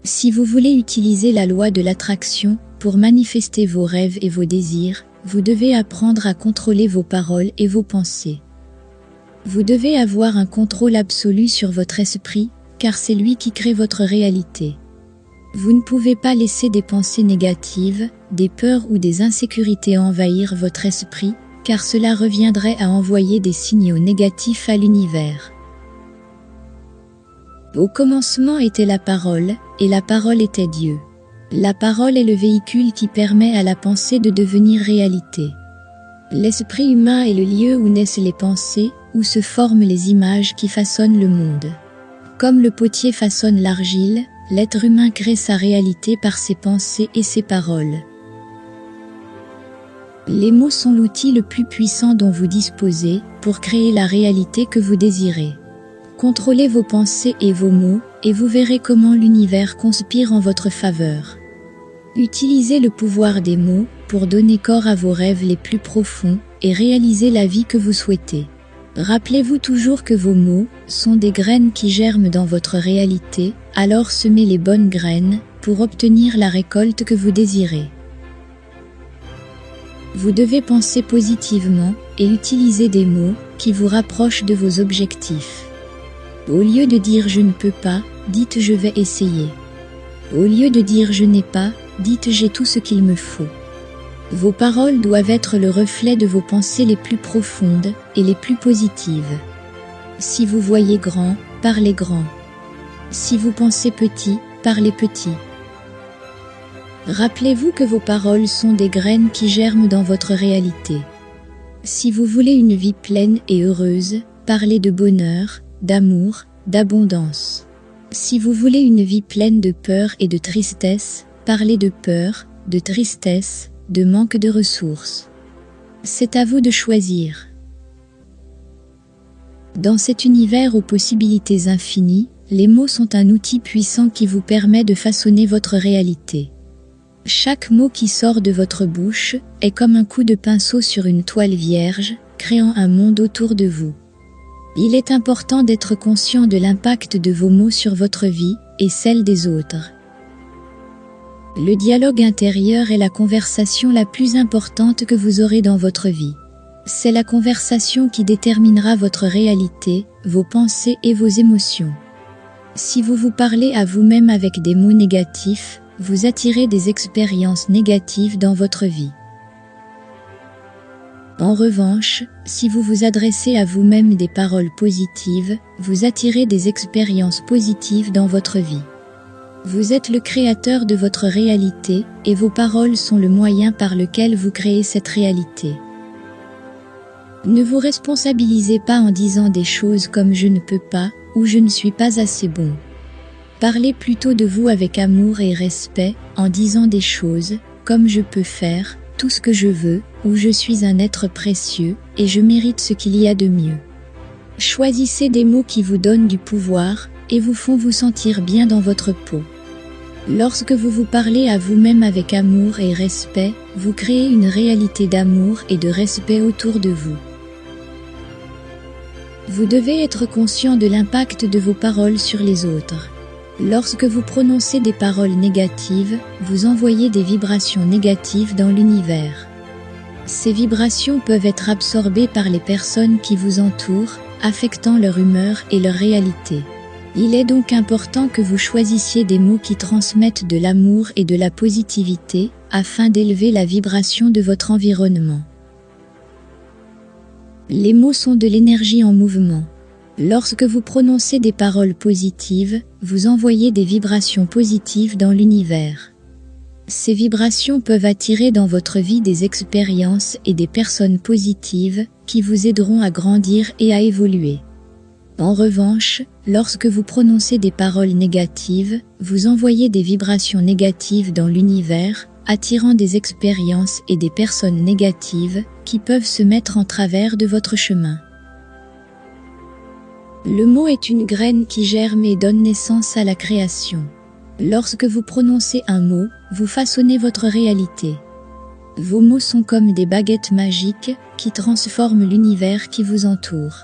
Si vous voulez utiliser la loi de l'attraction pour manifester vos rêves et vos désirs, vous devez apprendre à contrôler vos paroles et vos pensées. Vous devez avoir un contrôle absolu sur votre esprit, car c'est lui qui crée votre réalité. Vous ne pouvez pas laisser des pensées négatives, des peurs ou des insécurités envahir votre esprit, car cela reviendrait à envoyer des signaux négatifs à l'univers. Au commencement était la parole, et la parole était Dieu. La parole est le véhicule qui permet à la pensée de devenir réalité. L'esprit humain est le lieu où naissent les pensées, où se forment les images qui façonnent le monde. Comme le potier façonne l'argile, l'être humain crée sa réalité par ses pensées et ses paroles. Les mots sont l'outil le plus puissant dont vous disposez pour créer la réalité que vous désirez. Contrôlez vos pensées et vos mots, et vous verrez comment l'univers conspire en votre faveur. Utilisez le pouvoir des mots pour donner corps à vos rêves les plus profonds et réaliser la vie que vous souhaitez. Rappelez-vous toujours que vos mots sont des graines qui germent dans votre réalité, alors semez les bonnes graines pour obtenir la récolte que vous désirez. Vous devez penser positivement et utiliser des mots qui vous rapprochent de vos objectifs. Au lieu de dire « je ne peux pas », dites « je vais essayer ». Au lieu de dire « je n'ai pas », dites « j'ai tout ce qu'il me faut ». Vos paroles doivent être le reflet de vos pensées les plus profondes et les plus positives. Si vous voyez grand, parlez grand. Si vous pensez petit, parlez petit. Rappelez-vous que vos paroles sont des graines qui germent dans votre réalité. Si vous voulez une vie pleine et heureuse, parlez de bonheur, d'amour, d'abondance. Si vous voulez une vie pleine de peur et de tristesse, parlez de peur, de tristesse, de manque de ressources. C'est à vous de choisir. Dans cet univers aux possibilités infinies, les mots sont un outil puissant qui vous permet de façonner votre réalité. Chaque mot qui sort de votre bouche est comme un coup de pinceau sur une toile vierge, créant un monde autour de vous. Il est important d'être conscient de l'impact de vos mots sur votre vie et celle des autres. Le dialogue intérieur est la conversation la plus importante que vous aurez dans votre vie. C'est la conversation qui déterminera votre réalité, vos pensées et vos émotions. Si vous vous parlez à vous-même avec des mots négatifs, vous attirez des expériences négatives dans votre vie. En revanche, si vous vous adressez à vous-même des paroles positives, vous attirez des expériences positives dans votre vie. Vous êtes le créateur de votre réalité, et vos paroles sont le moyen par lequel vous créez cette réalité. Ne vous responsabilisez pas en disant des choses comme « je ne peux pas » ou « je ne suis pas assez bon ». Parlez plutôt de vous avec amour et respect, en disant des choses comme « je peux faire tout ce que je veux » ou « je suis un être précieux, et je mérite ce qu'il y a de mieux ». Choisissez des mots qui vous donnent du pouvoir, et vous font vous sentir bien dans votre peau. Lorsque vous vous parlez à vous-même avec amour et respect, vous créez une réalité d'amour et de respect autour de vous. Vous devez être conscient de l'impact de vos paroles sur les autres. Lorsque vous prononcez des paroles négatives, vous envoyez des vibrations négatives dans l'univers. Ces vibrations peuvent être absorbées par les personnes qui vous entourent, affectant leur humeur et leur réalité. Il est donc important que vous choisissiez des mots qui transmettent de l'amour et de la positivité, afin d'élever la vibration de votre environnement. Les mots sont de l'énergie en mouvement. Lorsque vous prononcez des paroles positives, vous envoyez des vibrations positives dans l'univers. Ces vibrations peuvent attirer dans votre vie des expériences et des personnes positives qui vous aideront à grandir et à évoluer. En revanche, lorsque vous prononcez des paroles négatives, vous envoyez des vibrations négatives dans l'univers, attirant des expériences et des personnes négatives qui peuvent se mettre en travers de votre chemin. Le mot est une graine qui germe et donne naissance à la création. Lorsque vous prononcez un mot, vous façonnez votre réalité. Vos mots sont comme des baguettes magiques qui transforment l'univers qui vous entoure.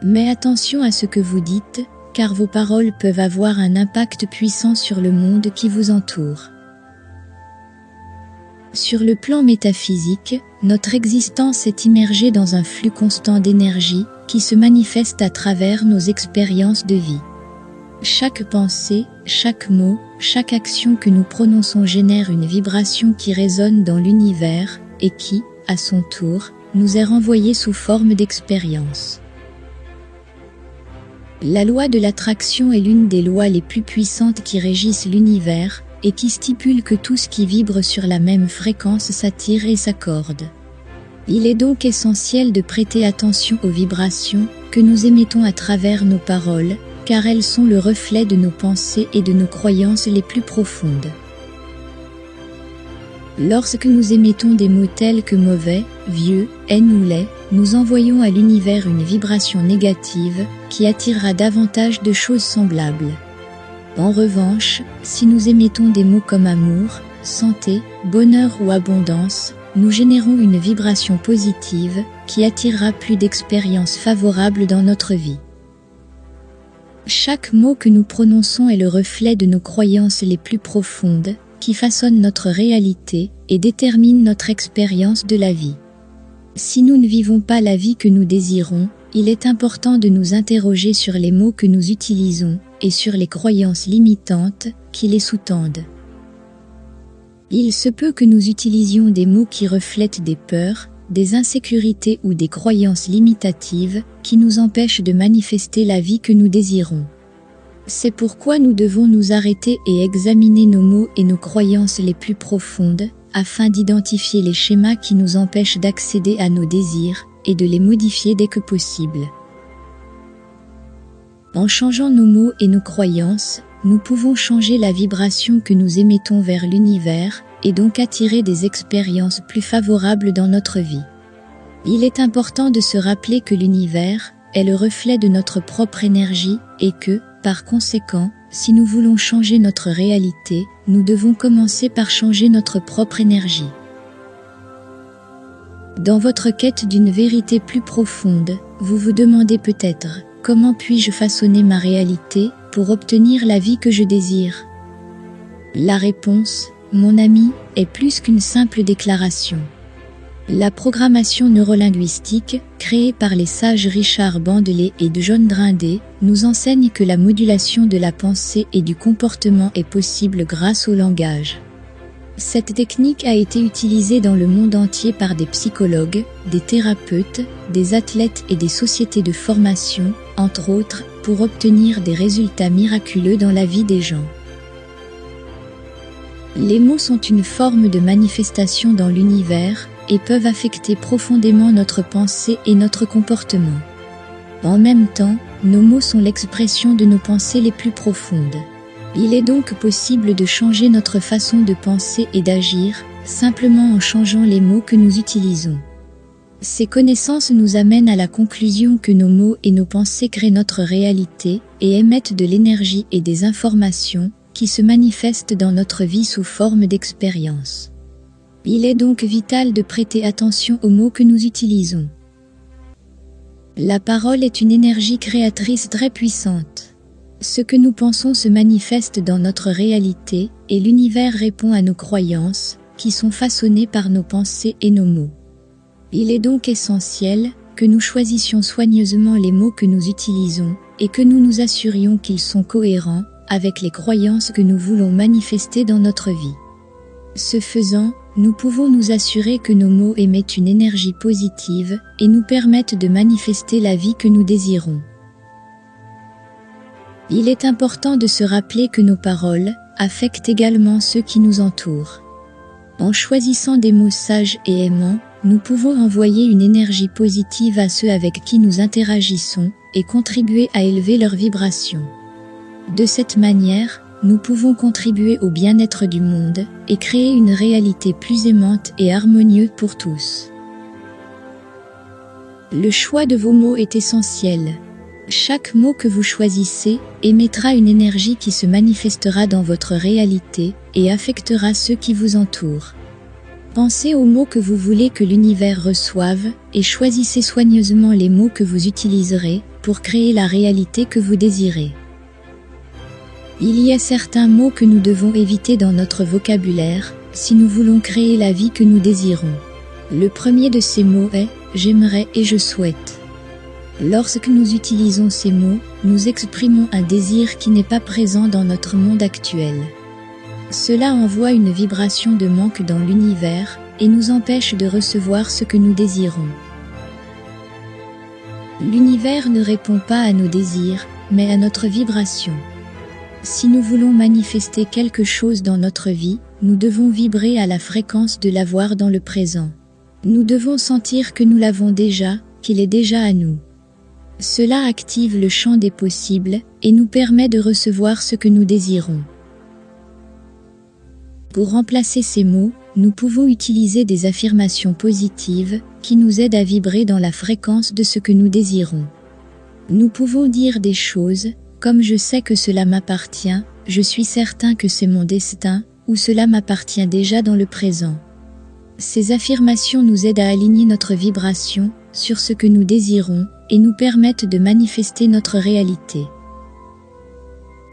Mais attention à ce que vous dites, car vos paroles peuvent avoir un impact puissant sur le monde qui vous entoure. Sur le plan métaphysique, notre existence est immergée dans un flux constant d'énergie qui se manifeste à travers nos expériences de vie. Chaque pensée, chaque mot, chaque action que nous prononçons génère une vibration qui résonne dans l'univers et qui, à son tour, nous est renvoyée sous forme d'expérience. La loi de l'attraction est l'une des lois les plus puissantes qui régissent l'univers et qui stipule que tout ce qui vibre sur la même fréquence s'attire et s'accorde. Il est donc essentiel de prêter attention aux vibrations que nous émettons à travers nos paroles, car elles sont le reflet de nos pensées et de nos croyances les plus profondes. Lorsque nous émettons des mots tels que mauvais, vieux, haine ou laid, nous envoyons à l'univers une vibration négative qui attirera davantage de choses semblables. En revanche, si nous émettons des mots comme amour, santé, bonheur ou abondance, nous générons une vibration positive qui attirera plus d'expériences favorables dans notre vie. Chaque mot que nous prononçons est le reflet de nos croyances les plus profondes, qui façonnent notre réalité et déterminent notre expérience de la vie. Si nous ne vivons pas la vie que nous désirons, il est important de nous interroger sur les mots que nous utilisons et sur les croyances limitantes qui les sous-tendent. Il se peut que nous utilisions des mots qui reflètent des peurs, des insécurités ou des croyances limitatives qui nous empêchent de manifester la vie que nous désirons. C'est pourquoi nous devons nous arrêter et examiner nos mots et nos croyances les plus profondes, afin d'identifier les schémas qui nous empêchent d'accéder à nos désirs et de les modifier dès que possible. En changeant nos mots et nos croyances, nous pouvons changer la vibration que nous émettons vers l'univers et donc attirer des expériences plus favorables dans notre vie. Il est important de se rappeler que l'univers est le reflet de notre propre énergie et que, par conséquent, si nous voulons changer notre réalité, nous devons commencer par changer notre propre énergie. Dans votre quête d'une vérité plus profonde, vous vous demandez peut-être « Comment puis-je façonner ma réalité pour obtenir la vie que je désire ?» La réponse, mon ami, est plus qu'une simple déclaration. La programmation neurolinguistique, créée par les sages Richard Bandeley et John Drinday, nous enseigne que la modulation de la pensée et du comportement est possible grâce au langage. Cette technique a été utilisée dans le monde entier par des psychologues, des thérapeutes, des athlètes et des sociétés de formation, entre autres, pour obtenir des résultats miraculeux dans la vie des gens. Les mots sont une forme de manifestation dans l'univers et peuvent affecter profondément notre pensée et notre comportement. En même temps, nos mots sont l'expression de nos pensées les plus profondes. Il est donc possible de changer notre façon de penser et d'agir, simplement en changeant les mots que nous utilisons. Ces connaissances nous amènent à la conclusion que nos mots et nos pensées créent notre réalité et émettent de l'énergie et des informations qui se manifestent dans notre vie sous forme d'expériences. Il est donc vital de prêter attention aux mots que nous utilisons. La parole est une énergie créatrice très puissante. Ce que nous pensons se manifeste dans notre réalité et l'univers répond à nos croyances, qui sont façonnées par nos pensées et nos mots. Il est donc essentiel que nous choisissions soigneusement les mots que nous utilisons et que nous nous assurions qu'ils sont cohérents avec les croyances que nous voulons manifester dans notre vie. Ce faisant, nous pouvons nous assurer que nos mots émettent une énergie positive et nous permettent de manifester la vie que nous désirons. Il est important de se rappeler que nos paroles affectent également ceux qui nous entourent. En choisissant des mots sages et aimants, nous pouvons envoyer une énergie positive à ceux avec qui nous interagissons et contribuer à élever leur vibration. De cette manière, nous pouvons contribuer au bien-être du monde et créer une réalité plus aimante et harmonieuse pour tous. Le choix de vos mots est essentiel. Chaque mot que vous choisissez émettra une énergie qui se manifestera dans votre réalité et affectera ceux qui vous entourent. Pensez aux mots que vous voulez que l'univers reçoive et choisissez soigneusement les mots que vous utiliserez pour créer la réalité que vous désirez. Il y a certains mots que nous devons éviter dans notre vocabulaire, si nous voulons créer la vie que nous désirons. Le premier de ces mots est « j'aimerais » et « je souhaite ». Lorsque nous utilisons ces mots, nous exprimons un désir qui n'est pas présent dans notre monde actuel. Cela envoie une vibration de manque dans l'univers et nous empêche de recevoir ce que nous désirons. L'univers ne répond pas à nos désirs, mais à notre vibration. Si nous voulons manifester quelque chose dans notre vie, nous devons vibrer à la fréquence de l'avoir dans le présent. Nous devons sentir que nous l'avons déjà, qu'il est déjà à nous. Cela active le champ des possibles et nous permet de recevoir ce que nous désirons. Pour remplacer ces mots, nous pouvons utiliser des affirmations positives qui nous aident à vibrer dans la fréquence de ce que nous désirons. Nous pouvons dire des choses comme « je sais que cela m'appartient »,« je suis certain que c'est mon destin » ou « cela m'appartient déjà dans le présent ». Ces affirmations nous aident à aligner notre vibration sur ce que nous désirons et nous permettent de manifester notre réalité.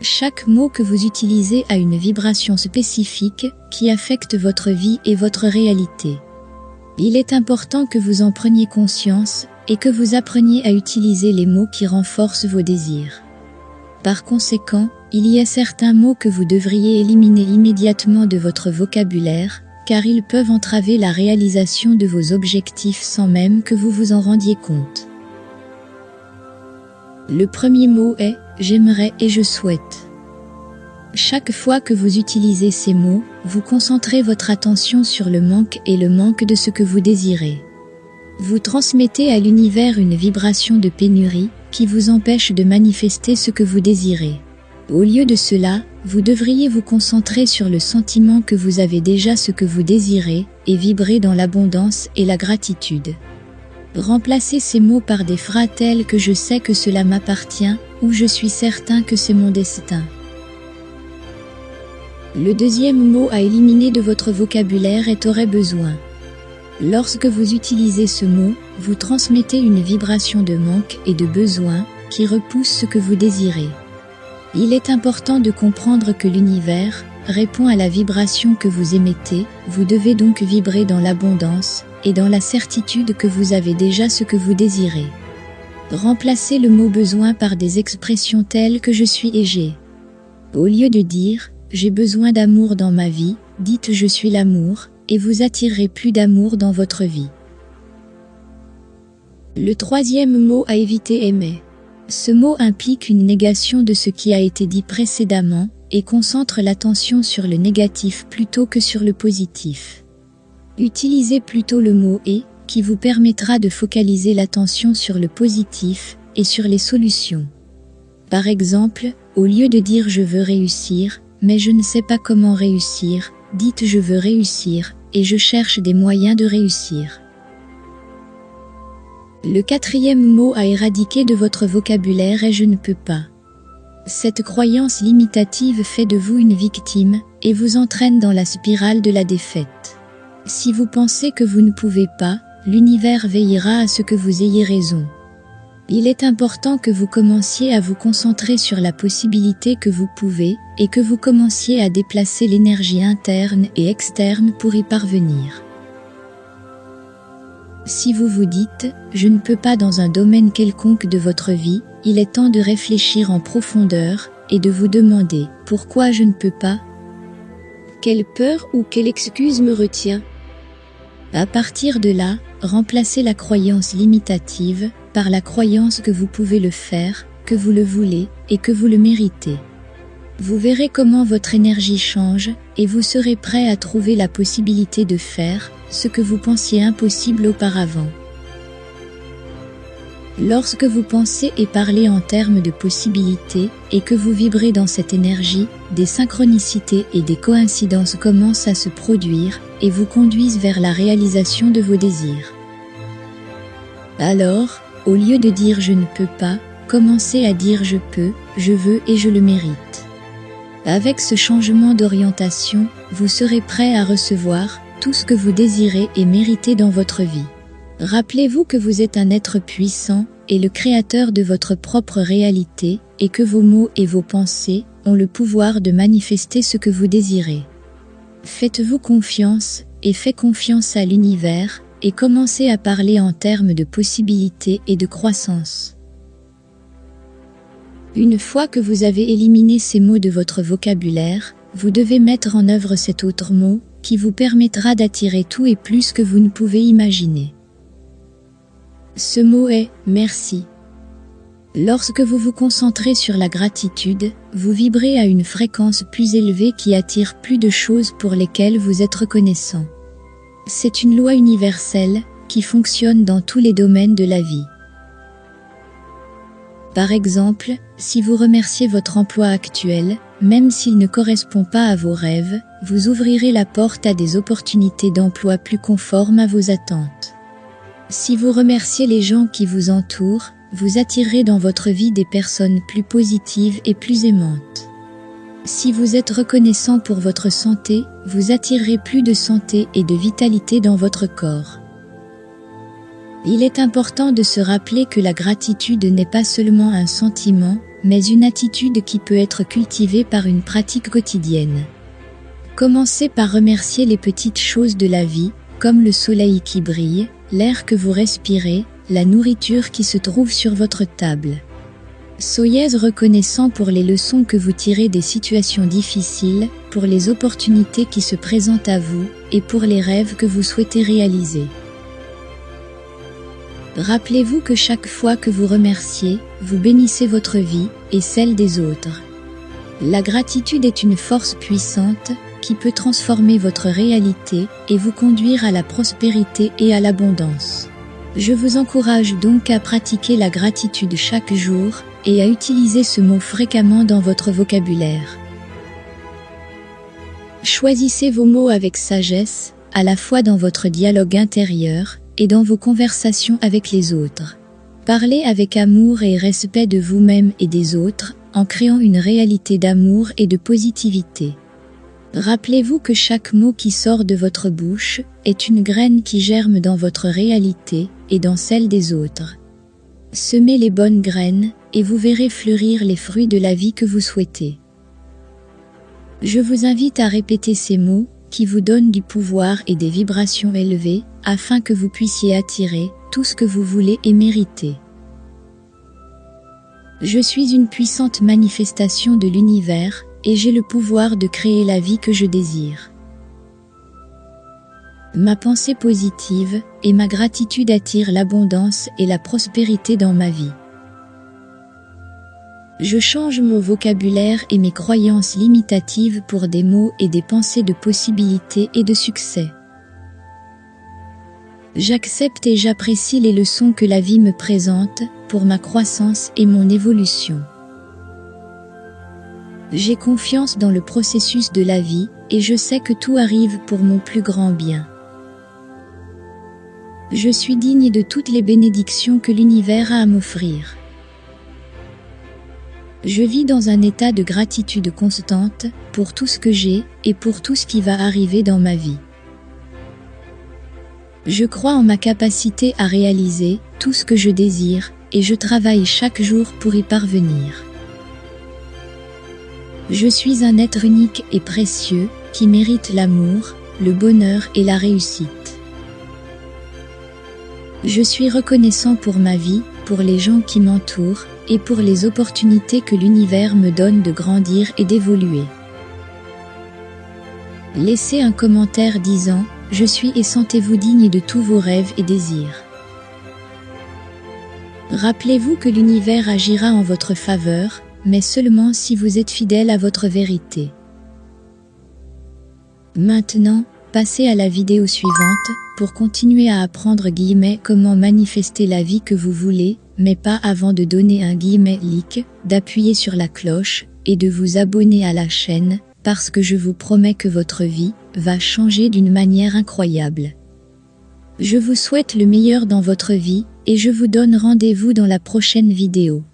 Chaque mot que vous utilisez a une vibration spécifique qui affecte votre vie et votre réalité. Il est important que vous en preniez conscience et que vous appreniez à utiliser les mots qui renforcent vos désirs. Par conséquent, il y a certains mots que vous devriez éliminer immédiatement de votre vocabulaire, car ils peuvent entraver la réalisation de vos objectifs sans même que vous vous en rendiez compte. Le premier mot est « j'aimerais » et « je souhaite ». Chaque fois que vous utilisez ces mots, vous concentrez votre attention sur le manque et le manque de ce que vous désirez. Vous transmettez à l'univers une vibration de pénurie qui vous empêche de manifester ce que vous désirez. Au lieu de cela, vous devriez vous concentrer sur le sentiment que vous avez déjà ce que vous désirez et vibrer dans l'abondance et la gratitude. Remplacez ces mots par des phrases telles que « je sais que cela m'appartient » ou « je suis certain que c'est mon destin ». Le deuxième mot à éliminer de votre vocabulaire est « aurait besoin ». Lorsque vous utilisez ce mot, vous transmettez une vibration de manque et de besoin qui repousse ce que vous désirez. Il est important de comprendre que l'univers répond à la vibration que vous émettez, vous devez donc vibrer dans l'abondance et dans la certitude que vous avez déjà ce que vous désirez. Remplacez le mot besoin par des expressions telles que je suis et j'ai. Au lieu de dire j'ai besoin d'amour dans ma vie, dites je suis l'amour et vous attirerez plus d'amour dans votre vie. Le troisième mot à éviter est mais. Ce mot implique une négation de ce qui a été dit précédemment et concentre l'attention sur le négatif plutôt que sur le positif. Utilisez plutôt le mot « et » qui vous permettra de focaliser l'attention sur le positif et sur les solutions. Par exemple, au lieu de dire « je veux réussir », mais je ne sais pas comment réussir, dites « je veux réussir » et « je cherche des moyens de réussir ». Le quatrième mot à éradiquer de votre vocabulaire est « je ne peux pas ». Cette croyance limitative fait de vous une victime et vous entraîne dans la spirale de la défaite. Si vous pensez que vous ne pouvez pas, l'univers veillera à ce que vous ayez raison. Il est important que vous commenciez à vous concentrer sur la possibilité que vous pouvez et que vous commenciez à déplacer l'énergie interne et externe pour y parvenir. Si vous vous dites « je ne peux pas dans un domaine quelconque de votre vie », il est temps de réfléchir en profondeur et de vous demander « pourquoi je ne peux pas ? Quelle peur ou quelle excuse me retient ?» À partir de là, remplacez la croyance limitative par la croyance que vous pouvez le faire, que vous le voulez et que vous le méritez. Vous verrez comment votre énergie change et vous serez prêt à trouver la possibilité de faire ce que vous pensiez impossible auparavant. Lorsque vous pensez et parlez en termes de possibilités et que vous vibrez dans cette énergie, des synchronicités et des coïncidences commencent à se produire et vous conduisent vers la réalisation de vos désirs. Alors, au lieu de dire « je ne peux pas », commencez à dire « je peux, je veux et je le mérite ». Avec ce changement d'orientation, vous serez prêt à recevoir tout ce que vous désirez et méritez dans votre vie. Rappelez-vous que vous êtes un être puissant et le créateur de votre propre réalité et que vos mots et vos pensées ont le pouvoir de manifester ce que vous désirez. Faites-vous confiance et faites confiance à l'univers et commencez à parler en termes de possibilités et de croissance. Une fois que vous avez éliminé ces mots de votre vocabulaire, vous devez mettre en œuvre cet autre mot qui vous permettra d'attirer tout et plus que vous ne pouvez imaginer. Ce mot est « merci ». Lorsque vous vous concentrez sur la gratitude, vous vibrez à une fréquence plus élevée qui attire plus de choses pour lesquelles vous êtes reconnaissant. C'est une loi universelle qui fonctionne dans tous les domaines de la vie. Par exemple, si vous remerciez votre emploi actuel, même s'il ne correspond pas à vos rêves, vous ouvrirez la porte à des opportunités d'emploi plus conformes à vos attentes. Si vous remerciez les gens qui vous entourent, vous attirerez dans votre vie des personnes plus positives et plus aimantes. Si vous êtes reconnaissant pour votre santé, vous attirerez plus de santé et de vitalité dans votre corps. Il est important de se rappeler que la gratitude n'est pas seulement un sentiment, mais une attitude qui peut être cultivée par une pratique quotidienne. Commencez par remercier les petites choses de la vie, comme le soleil qui brille, l'air que vous respirez, la nourriture qui se trouve sur votre table. Soyez reconnaissant pour les leçons que vous tirez des situations difficiles, pour les opportunités qui se présentent à vous, et pour les rêves que vous souhaitez réaliser. Rappelez-vous que chaque fois que vous remerciez, vous bénissez votre vie et celle des autres. La gratitude est une force puissante qui peut transformer votre réalité et vous conduire à la prospérité et à l'abondance. Je vous encourage donc à pratiquer la gratitude chaque jour et à utiliser ce mot fréquemment dans votre vocabulaire. Choisissez vos mots avec sagesse, à la fois dans votre dialogue intérieur et dans vos conversations avec les autres. Parlez avec amour et respect de vous-même et des autres, en créant une réalité d'amour et de positivité. Rappelez-vous que chaque mot qui sort de votre bouche est une graine qui germe dans votre réalité et dans celle des autres. Semez les bonnes graines et vous verrez fleurir les fruits de la vie que vous souhaitez. Je vous invite à répéter ces mots qui vous donnent du pouvoir et des vibrations élevées afin que vous puissiez attirer tout ce que vous voulez et méritez. Je suis une puissante manifestation de l'univers et j'ai le pouvoir de créer la vie que je désire. Ma pensée positive et ma gratitude attirent l'abondance et la prospérité dans ma vie. Je change mon vocabulaire et mes croyances limitatives pour des mots et des pensées de possibilité et de succès. J'accepte et j'apprécie les leçons que la vie me présente pour ma croissance et mon évolution. J'ai confiance dans le processus de la vie et je sais que tout arrive pour mon plus grand bien. Je suis digne de toutes les bénédictions que l'univers a à m'offrir. Je vis dans un état de gratitude constante pour tout ce que j'ai et pour tout ce qui va arriver dans ma vie. Je crois en ma capacité à réaliser tout ce que je désire et je travaille chaque jour pour y parvenir. Je suis un être unique et précieux qui mérite l'amour, le bonheur et la réussite. Je suis reconnaissant pour ma vie, pour les gens qui m'entourent et pour les opportunités que l'univers me donne de grandir et d'évoluer. Laissez un commentaire disant « Je suis et sentez-vous digne de tous vos rêves et désirs ». Rappelez-vous que l'univers agira en votre faveur, mais seulement si vous êtes fidèle à votre vérité. Maintenant, passez à la vidéo suivante pour continuer à apprendre comment manifester la vie que vous voulez, mais pas avant de donner un like, d'appuyer sur la cloche et de vous abonner à la chaîne, parce que je vous promets que votre vie va changer d'une manière incroyable. Je vous souhaite le meilleur dans votre vie et je vous donne rendez-vous dans la prochaine vidéo.